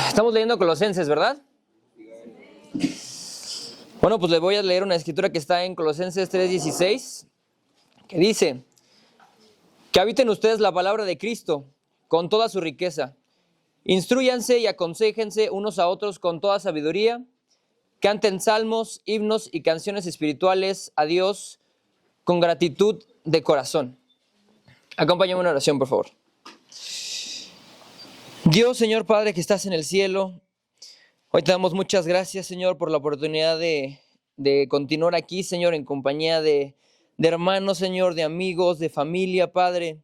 Estamos leyendo Colosenses, ¿verdad? Bueno, pues les voy a leer una escritura que está en Colosenses 3:16, que dice: que habiten ustedes la palabra de Cristo con toda su riqueza. Instrúyanse y aconséjense unos a otros con toda sabiduría. Canten salmos, himnos y canciones espirituales a Dios con gratitud de corazón. Acompáñame en una oración, por favor. Dios, Señor Padre, que estás en el cielo, hoy te damos muchas gracias, Señor, por la oportunidad de continuar aquí, Señor, en compañía de hermanos, Señor, de amigos, de familia, Padre.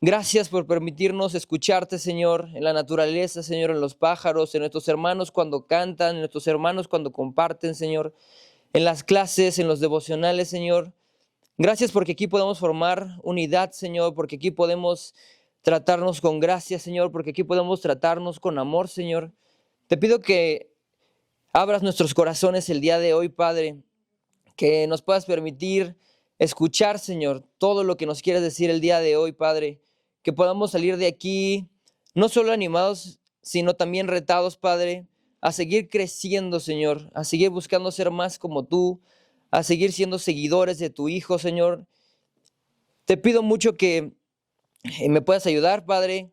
Gracias por permitirnos escucharte, Señor, en la naturaleza, Señor, en los pájaros, en nuestros hermanos cuando cantan, en nuestros hermanos cuando comparten, Señor, en las clases, en los devocionales, Señor. Gracias porque aquí podemos formar unidad, Señor, porque aquí podemos tratarnos con gracia, Señor, porque aquí podemos tratarnos con amor, Señor. Te pido que abras nuestros corazones el día de hoy, Padre, que nos puedas permitir escuchar, Señor, todo lo que nos quieras decir el día de hoy, Padre, que podamos salir de aquí no solo animados, sino también retados, Padre, a seguir creciendo, Señor, a seguir buscando ser más como tú, a seguir siendo seguidores de tu Hijo, Señor. Te pido mucho que me puedas ayudar, Padre,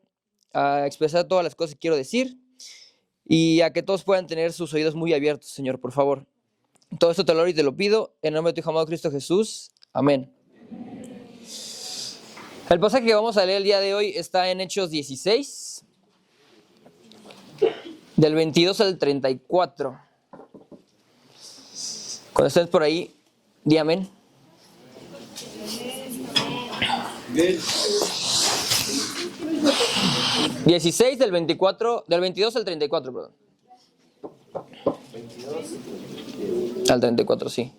a expresar todas las cosas que quiero decir y a que todos puedan tener sus oídos muy abiertos, Señor, por favor. Todo esto te lo oro y te lo pido en el nombre de tu Hijo amado Cristo Jesús. Amén. El pasaje que vamos a leer el día de hoy está en Hechos 16, del 22 al 34. Cuando estés por ahí, di amén. Bien. 16 del 22 al 34, perdón. 22 al 34, sí.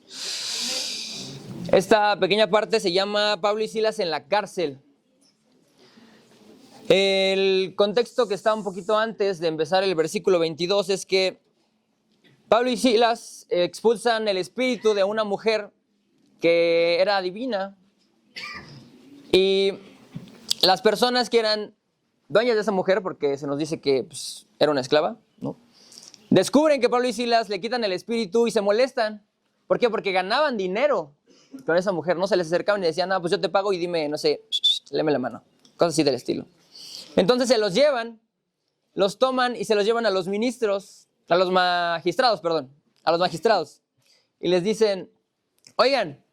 Esta pequeña parte se llama Pablo y Silas en la cárcel. El contexto que está un poquito antes de empezar el versículo 22 es que Pablo y Silas expulsan el espíritu de una mujer que era adivina, y las personas que eran dueñas de esa mujer, porque se nos dice que pues, era una esclava, ¿no?, descubren que Pablo y Silas le quitan el espíritu y se molestan. ¿Por qué? Porque ganaban dinero con esa mujer. No se les acercaban y decían, pues yo te pago y dime, no sé, léeme la mano. Cosas así del estilo. Entonces se los llevan, los toman y se los llevan a los ministros, a los magistrados. Y les dicen, oigan,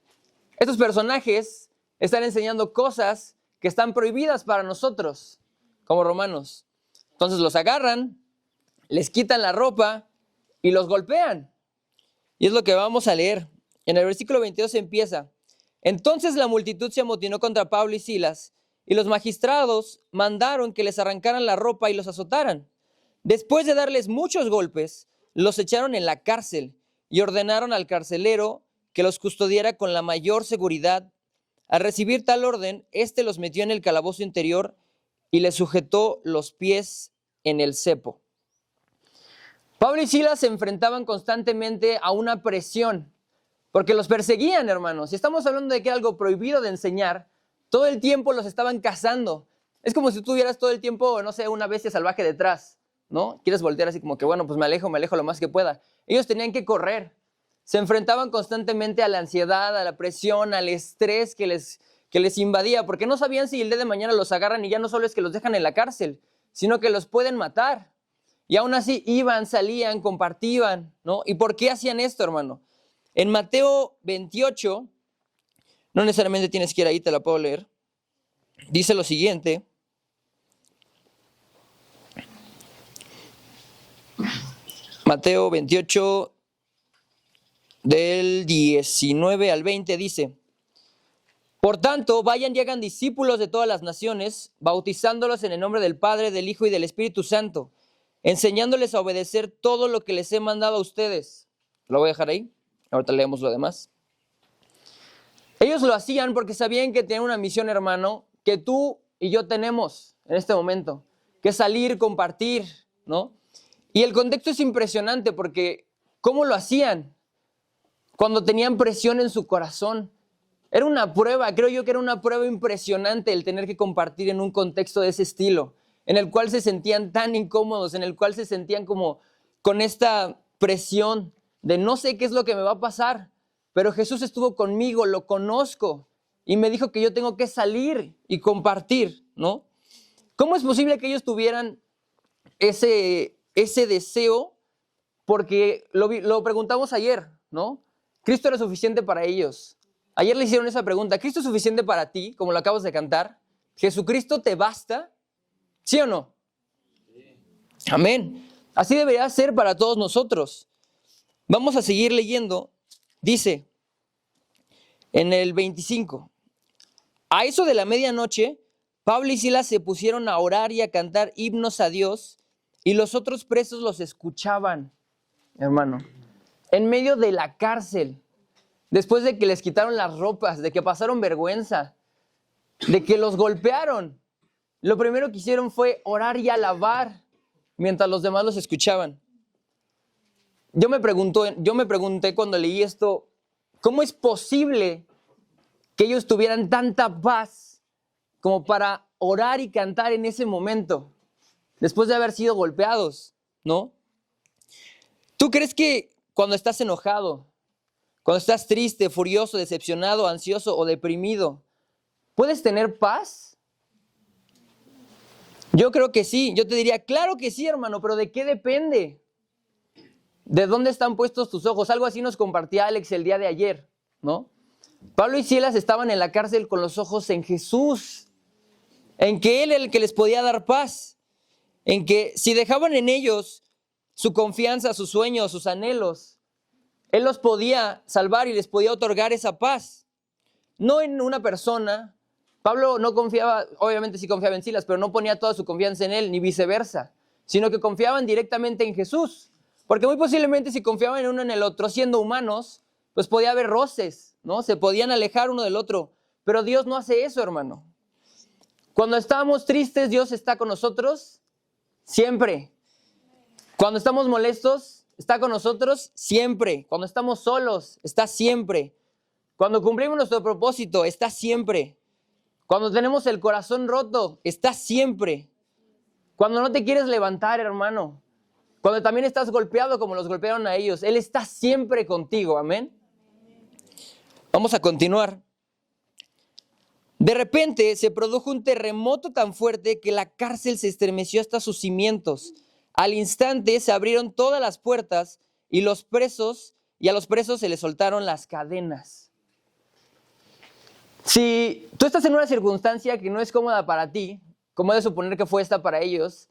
estos personajes están enseñando cosas que están prohibidas para nosotros, como romanos. Entonces los agarran, les quitan la ropa y los golpean. Y es lo que vamos a leer. En el versículo 22 empieza: entonces la multitud se amotinó contra Pablo y Silas, y los magistrados mandaron que les arrancaran la ropa y los azotaran. Después de darles muchos golpes, los echaron en la cárcel y ordenaron al carcelero que los custodiara con la mayor seguridad. Al recibir tal orden, éste los metió en el calabozo interior y les sujetó los pies en el cepo. Pablo y Silas se enfrentaban constantemente a una presión, porque los perseguían, hermanos. Y estamos hablando de que era algo prohibido de enseñar. Todo el tiempo los estaban cazando. Es como si tuvieras todo el tiempo, no sé, una bestia salvaje detrás, ¿no? Quieres voltear así como que, bueno, pues me alejo lo más que pueda. Ellos tenían que correr. Se enfrentaban constantemente a la ansiedad, a la presión, al estrés que les invadía, porque no sabían si el día de mañana los agarran y ya no solo es que los dejan en la cárcel, sino que los pueden matar. Y aún así iban, salían, compartían, ¿no? ¿Y por qué hacían esto, hermano? En Mateo 28, no necesariamente tienes que ir ahí, te la puedo leer. Dice lo siguiente: Mateo 28, del 19 al 20, dice: por tanto, vayan y hagan discípulos de todas las naciones, bautizándolos en el nombre del Padre, del Hijo y del Espíritu Santo, enseñándoles a obedecer todo lo que les he mandado a ustedes. Lo voy a dejar ahí, ahorita leemos lo demás. Ellos lo hacían porque sabían que tenían una misión, hermano, que tú y yo tenemos en este momento, que es salir, compartir, ¿no? Y el contexto es impresionante porque ¿cómo lo hacían? cuando tenían presión en su corazón. Era una prueba, creo yo que era una prueba impresionante el tener que compartir en un contexto de ese estilo, en el cual se sentían tan incómodos, en el cual se sentían como con esta presión de no sé qué es lo que me va a pasar, pero Jesús estuvo conmigo, lo conozco y me dijo que yo tengo que salir y compartir, ¿no? ¿Cómo es posible que ellos tuvieran ese deseo? Porque lo preguntamos ayer, ¿no? Cristo era suficiente para ellos. Ayer le hicieron esa pregunta, ¿Cristo es suficiente para ti, como lo acabas de cantar? ¿Jesucristo te basta? ¿Sí o no? Amén. Así debería ser para todos nosotros. Vamos a seguir leyendo. Dice en el 25, a eso de la medianoche, Pablo y Silas se pusieron a orar y a cantar himnos a Dios, y los otros presos los escuchaban, hermano, en medio de la cárcel, después de que les quitaron las ropas, de que pasaron vergüenza, de que los golpearon. Lo primero que hicieron fue orar y alabar, mientras los demás los escuchaban. Yo me pregunté cuando leí esto, ¿cómo es posible que ellos tuvieran tanta paz como para orar y cantar en ese momento, después de haber sido golpeados, ¿no? ¿Tú crees que cuando estás enojado, cuando estás triste, furioso, decepcionado, ansioso o deprimido, puedes tener paz? Yo creo que sí. Yo te diría, claro que sí, hermano, pero ¿de qué depende? ¿De dónde están puestos tus ojos? Algo así nos compartía Alex el día de ayer, ¿no? Pablo y Silas estaban en la cárcel con los ojos en Jesús, en que Él era el que les podía dar paz, en que si dejaban en ellos su confianza, sus sueños, sus anhelos, Él los podía salvar y les podía otorgar esa paz. No en una persona. Pablo no confiaba, obviamente sí confiaba en Silas, pero no ponía toda su confianza en él, ni viceversa, sino que confiaban directamente en Jesús. Porque muy posiblemente si confiaban en uno en el otro, siendo humanos, pues podía haber roces, ¿no? Se podían alejar uno del otro. Pero Dios no hace eso, hermano. Cuando estamos tristes, Dios está con nosotros siempre. Cuando estamos molestos, está con nosotros siempre. Cuando estamos solos, está siempre. Cuando cumplimos nuestro propósito, está siempre. Cuando tenemos el corazón roto, está siempre. Cuando no te quieres levantar, hermano. Cuando también estás golpeado como los golpearon a ellos, Él está siempre contigo. Amén. Vamos a continuar. De repente se produjo un terremoto tan fuerte que la cárcel se estremeció hasta sus cimientos. Al instante se abrieron todas las puertas y a los presos se les soltaron las cadenas. Si tú estás en una circunstancia que no es cómoda para ti, como de suponer que fue esta para ellos,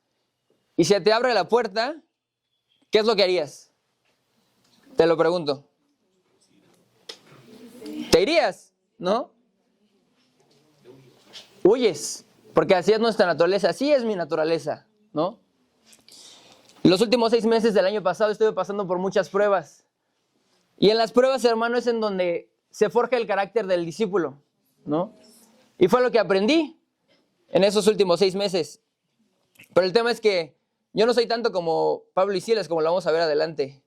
y se te abre la puerta, ¿qué es lo que harías? Te lo pregunto. ¿Te irías? ¿No? Huyes, porque así es nuestra naturaleza, así es mi naturaleza, ¿no? Los últimos 6 meses del año pasado estuve pasando por muchas pruebas. Y en las pruebas, hermano, es en donde se forja el carácter del discípulo, ¿no? Y fue lo que aprendí en esos últimos 6 meses. Pero el tema es que yo no soy tanto como Pablo y Silas, como lo vamos a ver adelante.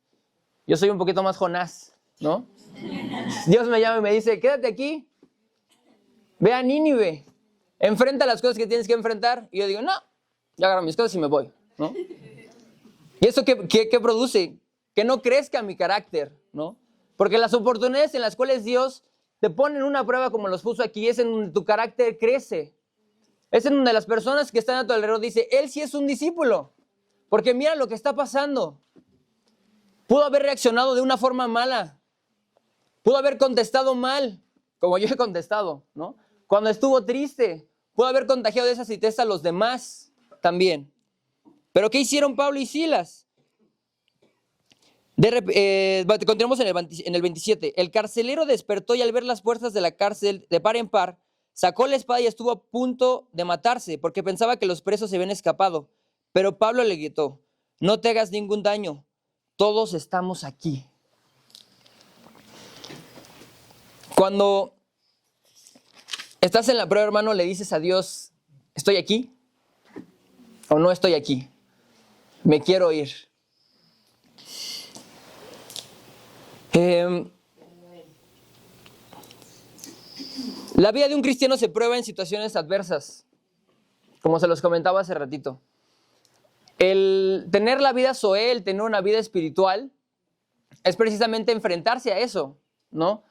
Yo soy un poquito más Jonás, ¿no? Dios me llama y me dice, quédate aquí, ve a Nínive, enfrenta las cosas que tienes que enfrentar. Y yo digo, no, yo agarro mis cosas y me voy, ¿no? ¿Y eso qué produce? Que no crezca mi carácter, ¿no? Porque las oportunidades en las cuales Dios te pone en una prueba como los puso aquí, es en donde tu carácter crece. Es en donde las personas que están a tu alrededor dicen, él sí es un discípulo. Porque mira lo que está pasando. Pudo haber reaccionado de una forma mala. Pudo haber contestado mal, como yo he contestado, ¿no? Cuando estuvo triste, pudo haber contagiado de esa tristeza a los demás también. ¿Pero qué hicieron Pablo y Silas? Continuamos en el 27. El carcelero despertó y al ver las puertas de la cárcel de par en par, sacó la espada y estuvo a punto de matarse porque pensaba que los presos se habían escapado. Pero Pablo le gritó, no te hagas ningún daño, todos estamos aquí. Cuando estás en la prueba, hermano, le dices a Dios, ¿estoy aquí o no estoy aquí? Me quiero ir. La vida de un cristiano se prueba en situaciones adversas, como se los comentaba hace ratito. El tener la vida Zoe, el tener una vida espiritual, es precisamente enfrentarse a eso, ¿no?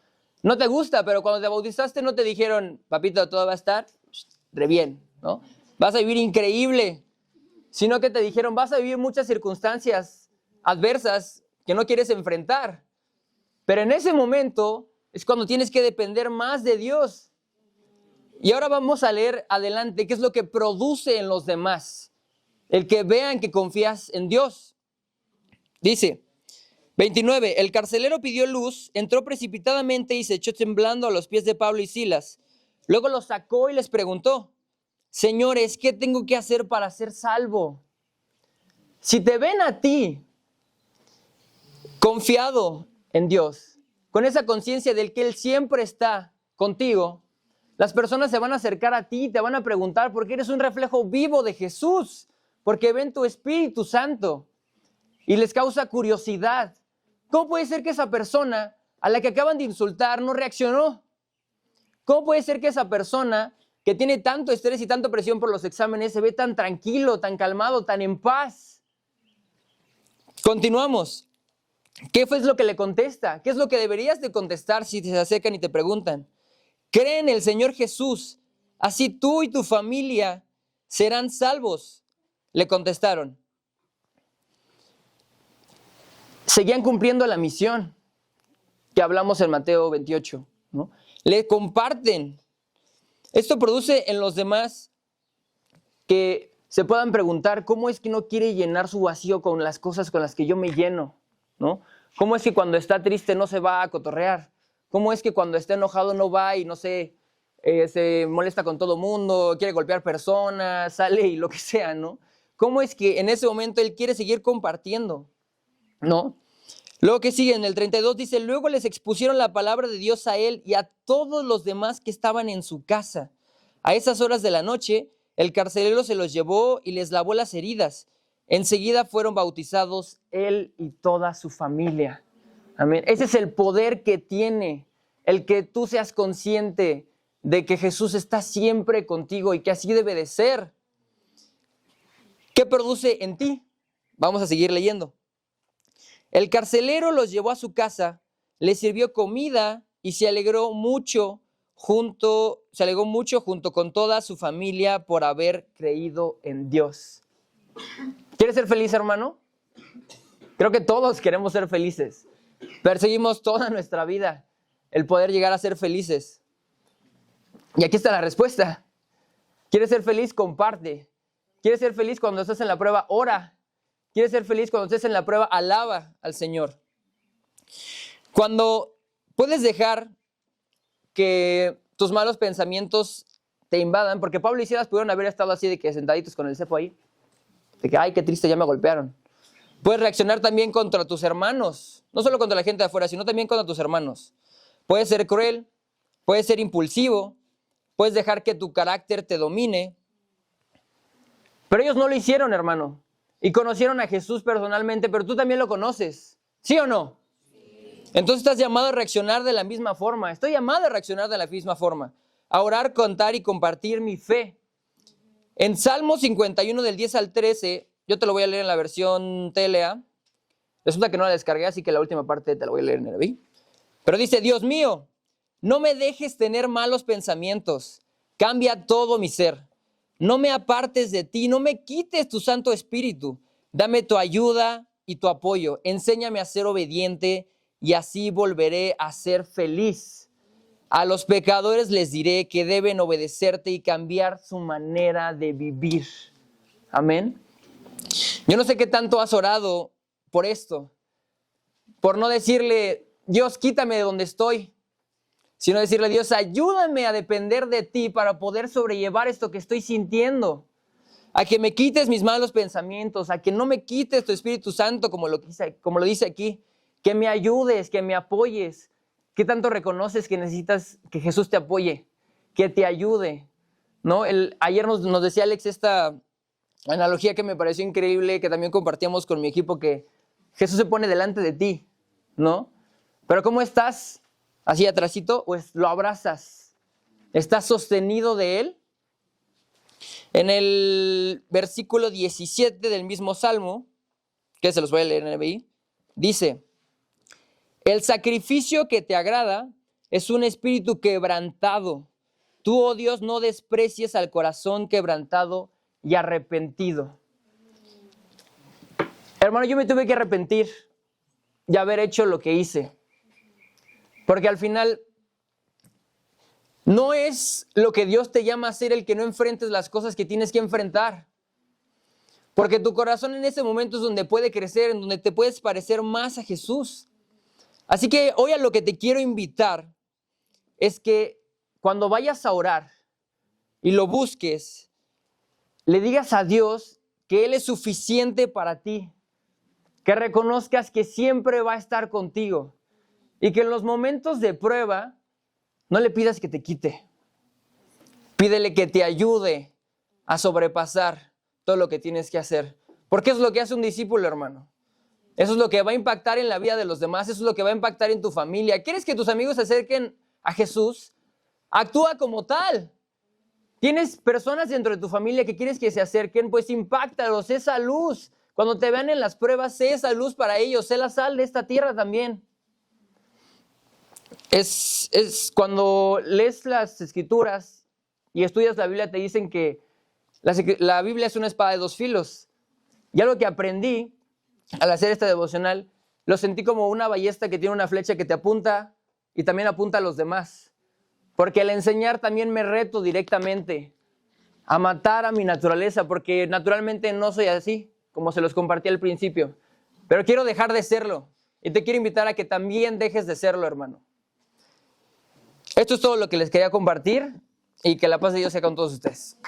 No te gusta, pero cuando te bautizaste no te dijeron, papito, todo va a estar re bien, ¿no? Vas a vivir increíble, sino que te dijeron, vas a vivir muchas circunstancias adversas que no quieres enfrentar. Pero en ese momento es cuando tienes que depender más de Dios. Y ahora vamos a leer adelante qué es lo que produce en los demás el que vean que confías en Dios. Dice, 29, el carcelero pidió luz, entró precipitadamente y se echó temblando a los pies de Pablo y Silas. Luego los sacó y les preguntó, señores, ¿qué tengo que hacer para ser salvo? Si te ven a ti confiado en Dios, con esa conciencia del que Él siempre está contigo, las personas se van a acercar a ti y te van a preguntar porque eres un reflejo vivo de Jesús, porque ven tu Espíritu Santo y les causa curiosidad. ¿Cómo puede ser que esa persona a la que acaban de insultar no reaccionó? ¿Cómo puede ser que esa persona que tiene tanto estrés y tanta presión por los exámenes se ve tan tranquilo, tan calmado, tan en paz? Continuamos. ¿Qué fue lo que le contesta? ¿Qué es lo que deberías de contestar si te acercan y te preguntan? Cree en el Señor Jesús, así tú y tu familia serán salvos. Le contestaron. Seguían cumpliendo la misión que hablamos en Mateo 28, ¿no? Le comparten. Esto produce en los demás que se puedan preguntar, ¿cómo es que no quiere llenar su vacío con las cosas con las que yo me lleno? ¿No? ¿Cómo es que cuando está triste no se va a cotorrear? ¿Cómo es que cuando está enojado no va y no sé, se molesta con todo mundo, quiere golpear personas, sale y lo que sea, ¿no? ¿Cómo es que en ese momento él quiere seguir compartiendo? ¿No? Luego que sigue en el 32 dice, luego les expusieron la palabra de Dios a él y a todos los demás que estaban en su casa. A esas horas de la noche, el carcelero se los llevó y les lavó las heridas. Enseguida fueron bautizados él y toda su familia. Amén. Ese es el poder que tiene, el que tú seas consciente de que Jesús está siempre contigo y que así debe de ser. ¿Qué produce en ti? Vamos a seguir leyendo. El carcelero los llevó a su casa, les sirvió comida y se alegró mucho junto con toda su familia por haber creído en Dios. ¿Quieres ser feliz, hermano? Creo que todos queremos ser felices. Perseguimos toda nuestra vida el poder llegar a ser felices. Y aquí está la respuesta. ¿Quieres ser feliz? Comparte. ¿Quieres ser feliz cuando estás en la prueba? Ora. ¿Quieres ser feliz cuando estés en la prueba? Alaba al Señor. Cuando puedes dejar que tus malos pensamientos te invadan, porque Pablo y Silas pudieron haber estado así de que sentaditos con el cepo ahí, de que, ay, qué triste, ya me golpearon. Puedes reaccionar también contra tus hermanos, no solo contra la gente de afuera, sino también contra tus hermanos. Puedes ser cruel, puedes ser impulsivo, puedes dejar que tu carácter te domine. Pero ellos no lo hicieron, hermano. Y conocieron a Jesús personalmente, pero tú también lo conoces. ¿Sí o no? Sí. Entonces estás llamado a reaccionar de la misma forma. Estoy llamado a reaccionar de la misma forma. A orar, contar y compartir mi fe. En Salmo 51 del 10 al 13, yo te lo voy a leer en la versión TLA. Resulta que no la descargué, así que la última parte te la voy a leer en el NBI. Pero dice, Dios mío, no me dejes tener malos pensamientos. Cambia todo mi ser. No me apartes de ti, no me quites tu Santo Espíritu. Dame tu ayuda y tu apoyo. Enséñame a ser obediente y así volveré a ser feliz. A los pecadores les diré que deben obedecerte y cambiar su manera de vivir. Amén. Yo no sé qué tanto has orado por esto. Por no decirle, Dios, quítame de donde estoy. Sino decirle, Dios, ayúdame a depender de ti para poder sobrellevar esto que estoy sintiendo. A que me quites mis malos pensamientos, a que no me quites tu Espíritu Santo, como lo dice aquí. Que me ayudes, que me apoyes. ¿Qué tanto reconoces que necesitas que Jesús te apoye? Que te ayude, ¿no? Ayer nos decía Alex esta analogía que me pareció increíble, que también compartíamos con mi equipo, que Jesús se pone delante de ti, ¿no? Pero ¿cómo estás? Así atrasito, pues lo abrazas, ¿Estás sostenido de Él? En el versículo 17 del mismo Salmo, que se los voy a leer en el NBI, dice: el sacrificio que te agrada es un espíritu quebrantado. Tú, oh Dios, no desprecies al corazón quebrantado y arrepentido. Hermano, yo me tuve que arrepentir de haber hecho lo que hice. Porque al final no es lo que Dios te llama a hacer el que no enfrentes las cosas que tienes que enfrentar. Porque tu corazón en ese momento es donde puede crecer, en donde te puedes parecer más a Jesús. Así que hoy a lo que te quiero invitar es que cuando vayas a orar y lo busques, le digas a Dios que Él es suficiente para ti, que reconozcas que siempre va a estar contigo y que en los momentos de prueba no le pidas que te quite. Pídele que te ayude a sobrepasar todo lo que tienes que hacer, porque eso es lo que hace un discípulo, hermano. Eso es lo que va a impactar en la vida de los demás, eso es lo que va a impactar en tu familia. ¿Quieres que tus amigos se acerquen a Jesús? Actúa como tal. ¿Tienes personas dentro de tu familia que quieres que se acerquen? Pues impáctalos, sé esa luz. Cuando te vean en las pruebas, sé esa luz para ellos, sé la sal de esta tierra también. Es cuando lees las Escrituras y estudias la Biblia, te dicen que la Biblia es una espada de dos filos. Y algo que aprendí al hacer esta devocional, lo sentí como una ballesta que tiene una flecha que te apunta y también apunta a los demás. Porque al enseñar también me reto directamente a matar a mi naturaleza, porque naturalmente no soy así, como se los compartí al principio. Pero quiero dejar de serlo y te quiero invitar a que también dejes de serlo, hermano. Esto es todo lo que les quería compartir y que la paz de Dios sea con todos ustedes.